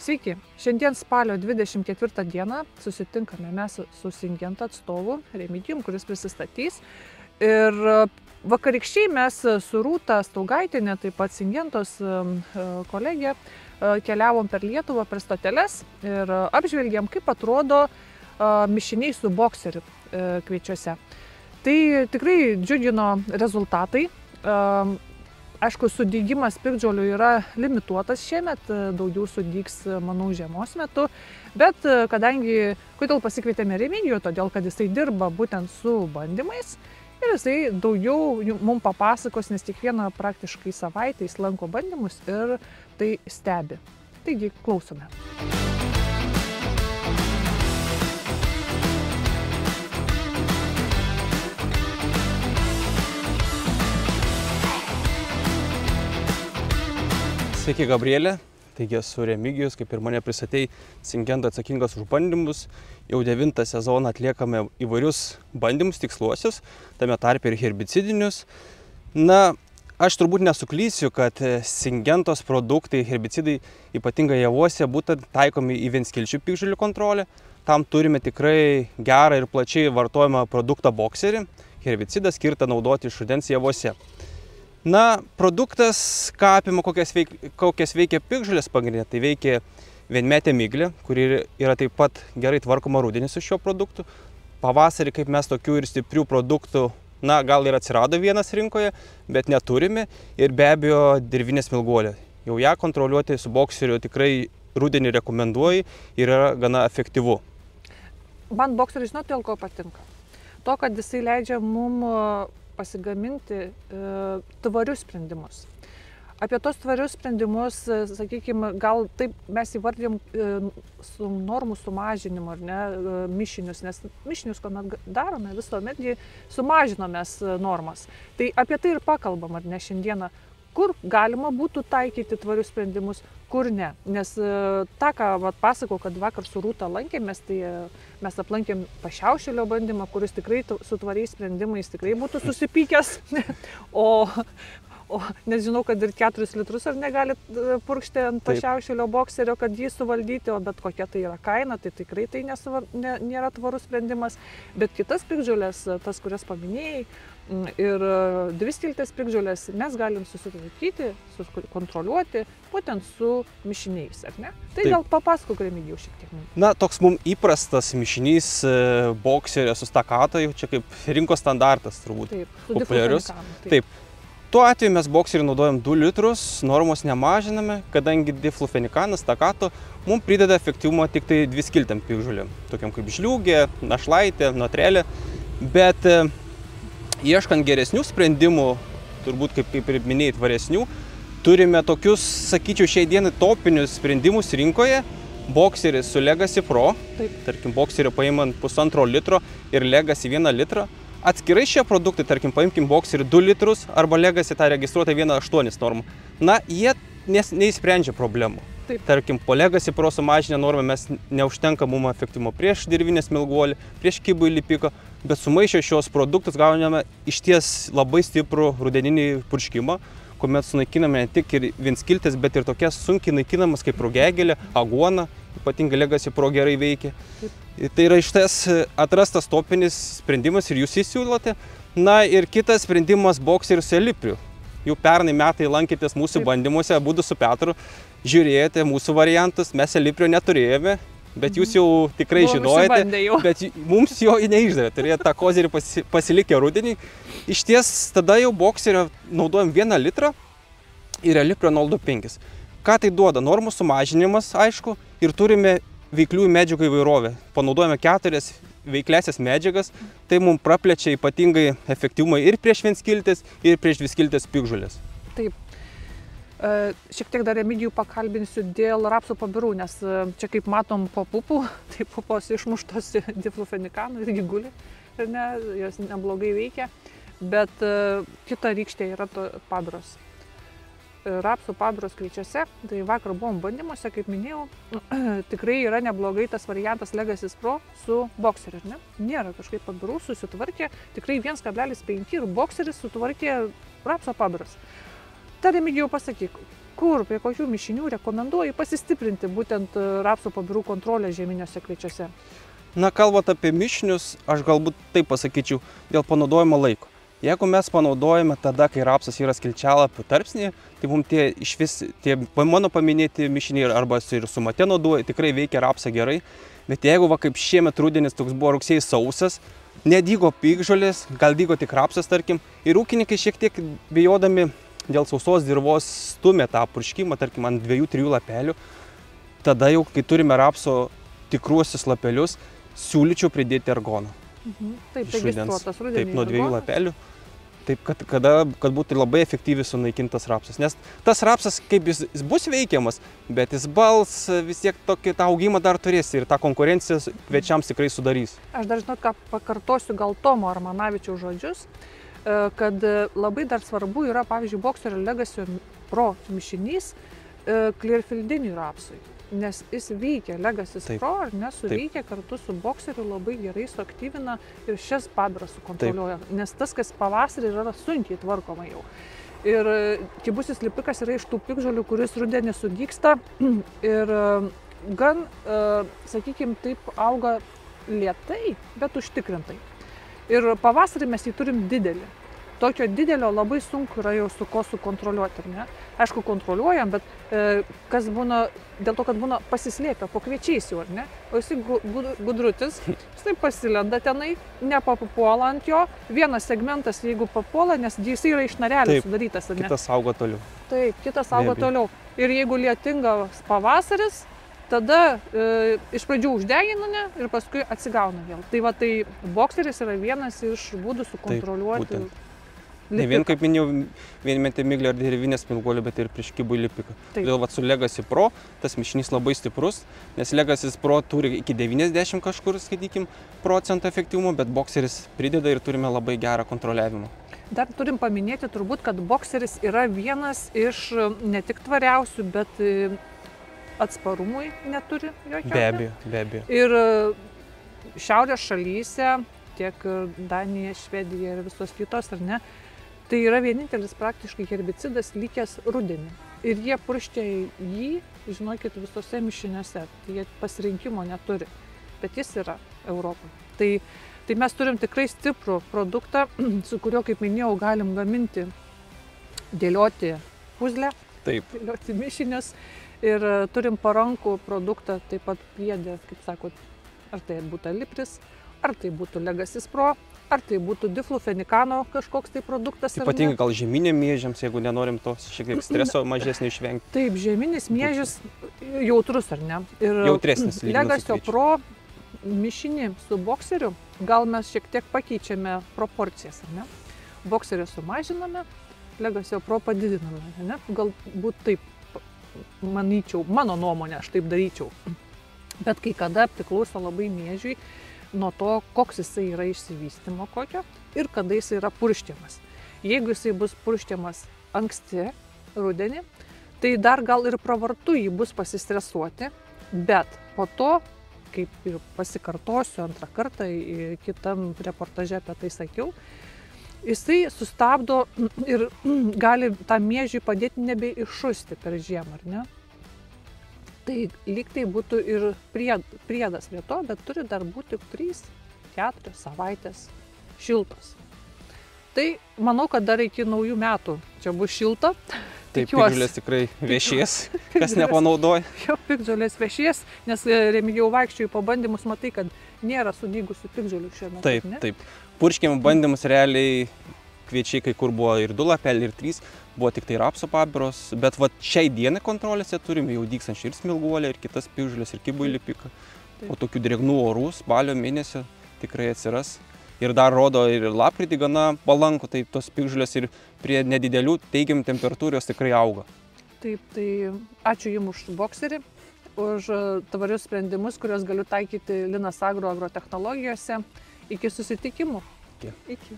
Sveiki, šiandien spalio 24 dieną susitinkame mes su Syngenta atstovu Remigijum, kuris prisistatys. Ir vakarykščiai mes su Rūta Staugaitienė, taip pat Syngentos kolegė, keliavom per Lietuvą, per stoteles ir apžvelgėm, kaip atrodo mišiniai su bokseriu kviečiuose. Tai tikrai džiugino rezultatai. Aišku, sudygimas piktžolių yra limituotas šiemet, daugiau sudygs, manau, žiemos metu, bet kadangi, kodėl pasikvietėme Remigijų, todėl kad jisai dirba būtent su bandymais ir jisai daugiau mums papasakos, nes kiekvieną praktiškai savaitę jis lanko bandymus ir tai stebi. Taigi, klausome. Sveiki, Gabrielė. Taigi esu Remigijus, kaip ir mane pristatei, Syngenta atsakingas už bandymus. Jau 9 sezoną atliekame įvairius bandymus tiksluosius, tame tarpe ir herbicidinius. Na, aš turbūt nesuklysiu, kad Syngentos produktai, herbicidai, ypatingai javuose, būtent taikomi į vienskilčių piktžolių kontrolę. Tam turime tikrai gerą ir plačiai vartojamą produktą bokserį, herbicidą skirtą naudoti iš rudens javuose. Na, produktas, ką apima, kokias veikia piktžolės pagrindinė, tai veikia vienmetė miglė, kuri yra taip pat gerai tvarkoma rudenį su šiuo produktu. Pavasarį, kaip mes tokių ir stiprių produktų, na, gal ir atsirado vienas rinkoje, bet neturime. Ir be abejo dirvinė smilguolė. Jau ją kontroliuoti su bokseriu tikrai rudenį rekomenduoju ir yra gana efektyvu. Man bokseris, žinot, dėl ko patinka? To, kad jisai leidžia mums pasigaminti tvarius sprendimus. Apie tos tvarius sprendimus, sakykime, gal taip mes įvardėm su normų sumažinimu, ar ne, mišinius, nes mišinius, kuomet darome, visuomet sumažinome normas. Tai apie tai ir pakalbam, ar ne, šiandieną, kur galima būtų taikyti tvarius sprendimus, kur ne. Nes tą, ką pasakau, kad vakar su Rūta lankėmės, tai mes aplankėm pašiaušėlio bandymą, kuris tikrai su tvariais sprendimais tikrai būtų susipykęs. Nes žinau, kad ir 4 litrus ar negalit purkšti ant pašiaušėlio bokserio, kad jį suvaldyti, o bet kokia tai yra kaina, tai tikrai tai nėra tvarus sprendimas. Bet kitas piktžolės, tas, kurias paminėjai, ir dviskiltės piktžolės mes galim susitvarkyti, kontroliuoti būtent su mišiniais, ar ne? Tai gal papasakok, Remigijau, šiek tiek. Na, toks mums įprastas mišinys bokserio su stakato, čia kaip rinkos standartas turbūt. Taip, su populiarius. Taip. Tuo atveju mes bokseriui naudojam 2 litrus, normos nemažiname, kadangi diflufenikanas, stakato, mums prideda efektyvumą tik tai dviskiltėm piktžolėm, tokiam kaip žliūgė, našlaitė, notrelė, bet ieškant geresnių sprendimų, turbūt kaip ir minėjai, tvaresnių, turime tokius, sakyčiau, šiai dienai topinius sprendimus rinkoje. Bokseris su Legacy Pro, tarkim, bokserio paimant 1,5 litro ir Legacy 1 litrą. Atskirai šie produktai, tarkim, paimkim bokserį 2 litrus arba Legacy tą registruotą 1,8 normą. Na, jie neįsprendžia problemų. Tarkim, po Legacy Pro sumažinę normą mes neužtenka mums efektyvumo prieš dirvinę smilguolį, prieš kibų lipiką, bet sumaišę šios produktus gauname išties labai stiprų rudeninį purškimą, kuomet sunaikiname ne tik ir vienskiltės, bet ir tokias sunkiai naikinamas kaip rugiagėlė, aguona, ypatingai Legacy Pro gerai veikia. Tai yra išties atrastas topinis sprendimas ir jūs įsiūlote. Na ir kitas sprendimas bokseris su elipriu. Jau pernai metai lankėtės mūsų bandymuose, abudu su Petru, žiūrėjote mūsų variantus, mes eliprio neturėjome, bet jūs jau tikrai žinojate, bet mums jo neišdavė, turėjo tą kozerį pasilikę rudenį. Išties tada jau bokserio naudojam 1 litrą ir eliprio 0,25. Ką tai duoda? Normų sumažinimas, aišku, ir turime veikliųjų medžiagų įvairovę. Panaudojame 4 veikliasias medžiagas, tai mums praplečia ypatingai efektyvumą ir prieš vienskiltės, ir prieš dviskiltės piktžolės. Taip. Šiek tiek dar Remigijų pakalbinsiu dėl rapsų pabirų, nes čia kaip matom po pupų, tai pupos išmuštos diflufenikanų irgi guli, ir ne, jos neblogai veikia, bet kita rykštė yra pabiros. Rapsų pabiros kviečiuose, tai vakar buvom bandymuose, kaip minėjau, tikrai yra neblogai tas variantas Legacy Pro su bokseriu, ne? Nėra kažkaip pabirų, susitvarkė, tikrai 1,5 ir bokseris sutvarkė rapsų pabiros. Tai Remigijau pasakyk, kur, prie kokių mišinių rekomenduoji pasistiprinti būtent rapsų pabirų kontrolę žieminiuose kviečiuose? Na, kalbant apie mišinius, aš galbūt taip pasakyčiau, dėl panaudojimo laiko. Jeigu mes panaudojame tada, kai rapsas yra skilčialapių tarpsnyje, tai mums tie mano paminėti mišiniai arba ir su mate naudoja, tikrai veikia rapsą gerai. Bet jeigu kaip šiemet rudenis toks buvo rugsėjai sausas, nedygo piktžolės, gal dygo tik rapsas, tarkim, ir ūkininkai šiek tiek bijodami dėl sausos dirvos stumė tą purškimą, tarkim, ant 2-3 lapelių, tada jau, kai turime rapso tikruosius lapelius, siūlyčiau pridėti ergoną. Taip, registruotas rudenį. Taip, nuo 2 lapelių. Taip, kad būtų labai efektyviai sunaikintas rapsas. Nes tas rapsas, kaip jis bus veikiamas, bet jis bals vis tiek tokį tą augimą dar turės ir tą konkurenciją kviečiams tikrai sudarys. Aš dar žinot, ką pakartosiu gal Tomo Armanavičiaus žodžius, kad labai dar svarbu yra, pavyzdžiui, Boxerio Legacy Pro mišinys Clearfieldiniui rapsui. Nes jis veikia, Legacy Pro, ar ne, suveikia kartu su Boxeriu, labai gerai suaktyvina ir šias pabiras sukontroliuoja. Nes tas, kas pavasarį yra sunkiai tvarkoma jau. Ir kibusis lipikas yra iš tų piktžolių, kuris rudenį sudygsta ir gan, sakykime, taip auga lėtai, bet užtikrintai. Ir pavasarį mes jį turim didelį. Tokio didelio labai sunku yra jau su ko sukontroliuoti, ar ne? Aišku, kontroliuojam, bet kas būna, dėl to, kad būna pasislėpę po kviečiais jau, ar ne? O jisai gudrutis, jis taip pasilenda tenai, nepapuola ant jo. Vienas segmentas, jeigu papuola, nes jisai yra iš narelio sudarytas, ar ne? Kitas auga toliau. Taip, kitas auga toliau. Ir jeigu lietingas pavasaris, tada iš pradžių uždegina, ne, ir paskui atsigauna vėl. Tai va, tai Boxeris yra vienas iš būdų sukontroliuoti. Ne vien, kaip minėjau, vienmetė miglė ar dervinės smilguolė, bet ir prieš kibų lipiką. Todėl su Legacy Pro tas mišinys labai stiprus, nes Legacy Pro turi iki 90 kažkur, skaitykim, procentų efektyvumo, bet Boxeris prideda ir turime labai gerą kontroliavimą. Dar turim paminėti turbūt, kad Boxeris yra vienas iš ne tik tvariausių, bet atsparumui neturi jokio. Be abejo, be abejo. Ir šiaurės šalyse, tiek Danija, Švedija ir visos kitos, ar ne, tai yra vienintelis praktiškai herbicidas likęs rudenį. Ir jie purškia jį, žinokit, visose mišiniuose. Tai jie pasirinkimo neturi. Bet jis yra Europoje. Tai mes turim tikrai stiprų produktą, su kuriuo, kaip minėjau, galim gaminti, dėlioti puzlę, dėlioti mišinius. Ir turim parankų produktą taip pat priedė, kaip sakot, ar tai būtų Alipris, ar tai būtų Legacy Pro, ar tai būtų diflufenikano kažkoks tai produktas. Ypatingai gal žieminėm miežiams, jeigu nenorim to šiek tiek streso mažesnio išvengti. Taip, žieminis miežis jautrus, ar ne? Ir jautresnis. Legacy Pro mišinį su Boxeriu, gal mes šiek tiek pakeičiame proporcijas, ar ne? Boxerį sumažiname, Legacy Pro padidiname, ne? Galbūt taip, manyčiau, mano nuomonė, aš taip daryčiau. Bet kai kada priklauso labai miežiui nuo to, koks jisai yra išsivystymo kokio ir kada jisai yra purškiamas. Jeigu jisai bus purškiamas anksti rudenį, tai dar gal ir pravartu jį bus pasistresuoti, bet po to, kaip ir pasikartosiu antrą kartą, kitam reportaže apie tai sakiau, jisai sustabdo ir gali tam miežiui padėti nebeiššusti per žiemą, ar ne? Tai lyg tai būtų ir priedas prie to, bet turi dar būti 3-4 savaitės šiltos. Tai manau, kad dar iki naujų metų čia bus šilta. Taip, piktžolės tikrai viešės, kas nepanaudoja. Jo, piktžolės viešės, nes Remigijau vaikščioju po bandymus, matai, kad nėra sudygusių piktžolių šiuo metu. Taip, taip. Purškimo bandymus realiai kviečiai, kai kur buvo ir 2 lapeliai, ir 3, buvo tik tai rapso pabiros, bet va šiai dienai kontrolėse turime jau dygstančią ir smilguolę, ir kitas piktžolės, ir kibų lipiką. Po tokių drėgnų orų spalio mėnesio tikrai atsiras. Ir dar rodo ir lapkritį gana palankų, tai tos piktžolės ir prie nedidelių teigiamų temperatūrų jos tikrai auga. Taip, tai ačiū Jums už Boxerį, už tvarius sprendimus, kuriuos galiu taikyti Linas Agro agrotechnologijose. Iki susitikimų. Iki.